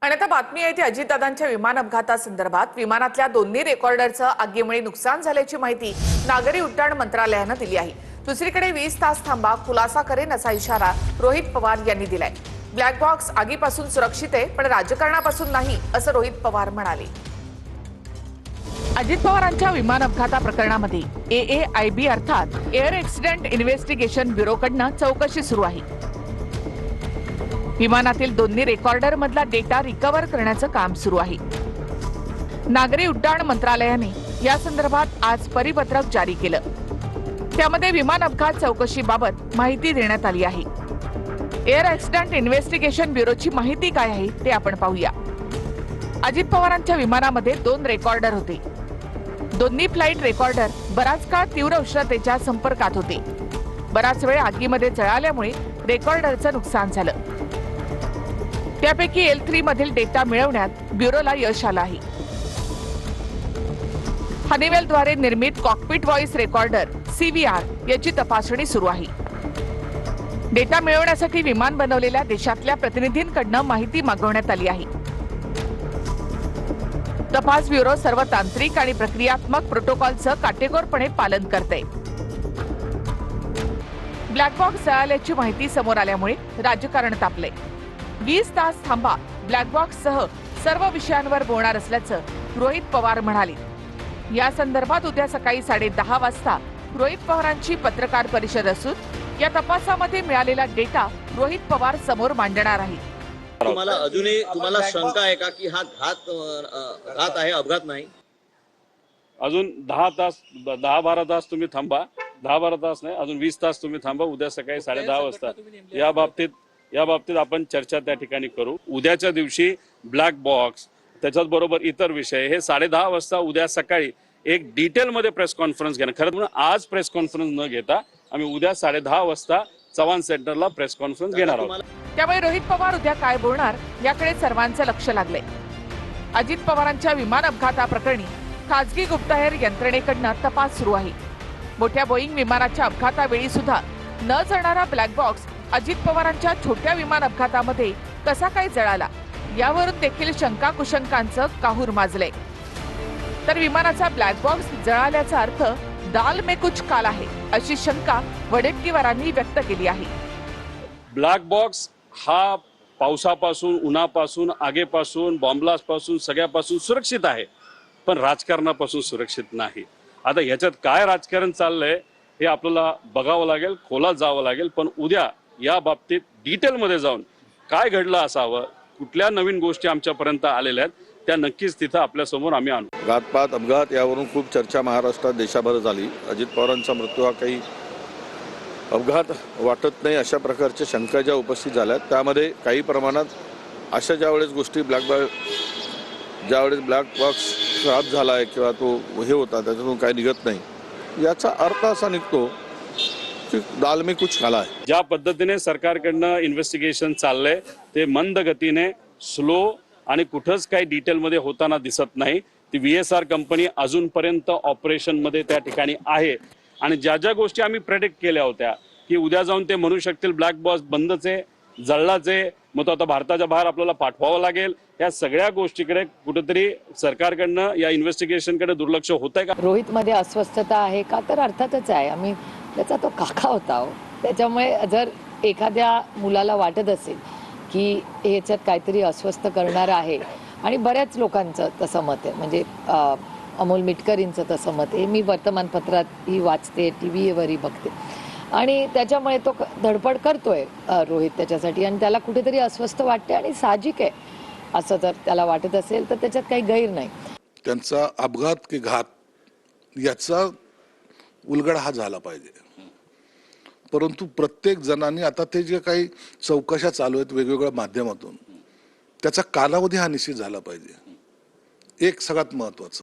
आणि आता बातमी आहे ती अजितदादांच्या विमान अपघातासंदर्भात. विमानातल्या दोन्ही रेकॉर्डरचं आगीमुळे नुकसान झाल्याची माहिती नागरी उड्डाण मंत्रालयानं दिली आहे. दुसरीकडे 20 तास थांबा, खुलासा करेन असा इशारा रोहित पवार यांनी दिलाय. ब्लॅक बॉक्स आगीपासून सुरक्षित आहे, पण राजकारणापासून नाही, असं रोहित पवार म्हणाले. अजित पवारांच्या विमान अपघाता प्रकरणामध्ये AAIB अर्थात एअर ऍक्सिडेंट इन्व्हेस्टिगेशन ब्युरोकडनं चौकशी सुरू आहे. विमानातील दोन्ही रेकॉर्डर मधला डेटा रिकव्हर करण्याचं काम सुरू आहे. नागरी उड्डाण मंत्रालयाने या संदर्भात आज परिपत्रक जारी केलं. त्यामध्ये विमान अपघात चौकशीबाबत माहिती देण्यात आली आहे. एअर ऍक्सिडेंट इन्व्हेस्टिगेशन ब्युरोची माहिती काय आहे ते आपण पाहूया. अजित पवारांच्या विमानामध्ये 2 रेकॉर्डर होते. दोन्ही फ्लाईट रेकॉर्डर बराच काळ तीव्र उष्णतेच्या संपर्कात होते. बराच वेळ आगीमध्ये जळाल्यामुळे रेकॉर्डरचं नुकसान झालं. त्यापैकी L3 मधील डेटा मिळवण्यात ब्युरोला यश आलं आहे. हनीवेलद्वारे निर्मित कॉकपिट व्हॉइस रेकॉर्डर CVR याची तपासणी सुरू आहे. डेटा मिळवण्यासाठी विमान बनवलेल्या देशातल्या प्रतिनिधींकडनं माहिती मागवण्यात आली आहे. तपास ब्युरो सर्व तांत्रिक आणि प्रक्रियात्मक प्रोटोकॉलचं काटेकोरपणे पालन करते. ब्लॅक बॉक्स जळाल्याची माहिती समोर आल्यामुळे राजकारण तापले. 20 तास थांबा, ब्लॅक बॉक्ससह सर्व विषयांवर बोलणार असल्याचं रोहित पवार म्हणाले. या संदर्भात उद्या सकाळी 10:30 वाजता रोहित पवारांची पत्रकार परिषद असून या तपासामध्ये मिळालेला डेटा रोहित पवार समोर मांडणार आहे. तुम्हाला अजूनही शंका आहे का की हा घात आहे, अपघात नाही? अजून 10-12 तास तुम्ही थांबा. 10-12 तास नाही, अजून 20 तास तुम्ही थांबा. उद्या सकाळी 10:30 वाजता या बाबतीत आपण चर्चा त्या ठिकाणी करू. उद्याच्या दिवशी ब्लॅक बॉक्स त्याच्याच बरोबर इतर विषय हे 10:30 वाजता उद्या सकाळी एक डिटेल मध्ये प्रेस कॉन्फरन्स घेणार. खरं म्हणून आज प्रेस कॉन्फरन्स न घेता आम्ही उद्या 10:30 वाजता चव्हाण सेंटरला प्रेस कॉन्फरन्स घेणार आहोत. त्यामुळे रोहित पवार उद्या काय बोलणार याकडे सर्वांचं लक्ष लागलंय. अजित पवारांच्या विमान अपघाताप्रकरणी खासगी गुप्तहेर यंत्रणेकडनं तपास सुरू आहे. मोठ्या बोईंग विमानाच्या अपघातावेळी सुद्धा न जळणारा ब्लॅक बॉक्स अजित पवारांच्या छोट्या विमान अपघातामध्ये कसा काय जळाला यावरून देखील शंका कुशंकांचं काहूर माजलंय. तर विमानाचा ब्लॅक बॉक्स जळाल्याचा अर्थ दाल में कुछ काला आहे अशी शंका वडेट्टीवारांनी व्यक्त केली आहे. ब्लॅक बॉक्स हा पावसापासून, उन्हापासून, आगीपासून, बॉम्बलास्टपासून सगळ्यापासून सुरक्षित आहे, पण राजकारणापासून सुरक्षित नाही. आता ह्याच्यात काय राजकारण चाललंय हे आपल्याला बघावं लागेल, खोलात जावं लागेल. पण उद्या या बाबतीत डिटेलमध्ये जाऊन काय घडलं असावं, कुठल्या नवीन गोष्टी आमच्यापर्यंत आलेल्या आहेत त्या नक्कीच तिथं आपल्यासमोर आम्ही आणू. घातपात, अपघात यावरून खूप चर्चा महाराष्ट्रात, देशाभर झाली. अजित पवारांचा मृत्यू हा काही अपघात वाटत नाही अशा प्रकारच्या शंका ज्या उपस्थित झाल्या, त्यामध्ये काही प्रमाणात अशा ज्यावेळेस गोष्टी ज्यावेळेस ब्लॅक बॉक्स खराब झाला आहे किंवा तो हे होता त्याच्यातून काही निघत नाही, याचा अर्थ असा निघतो की दाल में कुछ काला आहे. ज्या पद्धतीने सरकारकडनं इन्व्हेस्टिगेशन चाललंय ते मंद गतीने, स्लो आणि कुठंच काही डिटेलमध्ये होताना दिसत नाही. ती VSR कंपनी अजूनपर्यंत ऑपरेशनमध्ये त्या ठिकाणी आहे. आणि ज्या ज्या गोष्टी आम्ही प्रेडिक्ट केल्या होत्या की उद्या जाऊन ते म्हणू शकतील ब्लॅक बॉक्स बंदच आहे, जळलाच आहे, मग तो आता भारताच्या बाहेर आपल्याला पाठवावं लागेल, या सगळ्या गोष्टीकडे कुठेतरी सरकारकडनं या इन्व्हेस्टिगेशनकडे दुर्लक्ष होत आहे का? रोहितमध्ये अस्वस्थता आहे का? तर अर्थातच आहे. आम्ही त्याचा तो काका होता. त्याच्यामुळे जर एखाद्या मुलाला वाटत असेल की ह्याच्यात काहीतरी अस्वस्थ करणार आहे, आणि बऱ्याच लोकांचं तसं मत आहे, म्हणजे अमोल मिटकरींचं तसं मत आहे. मी वर्तमानपत्रातही वाचते, TV वरही बघते, आणि त्याच्यामुळे तो धडपड करतोय रोहित त्याच्यासाठी, आणि त्याला कुठेतरी अस्वस्थ वाटते. आणि साहजिक आहे, असं जर त्याला वाटत असेल तर त्याच्यात काही गैर नाही. त्यांचा अपघात की घात याचा उलगडा हा झाला पाहिजे. परंतु प्रत्येक जणांनी आता ते जे काही चौकशा चालू आहेत वेगवेगळ्या माध्यमातून, त्याचा कालावधी हा निश्चित झाला पाहिजे. एक सगळ्यात महत्वाचं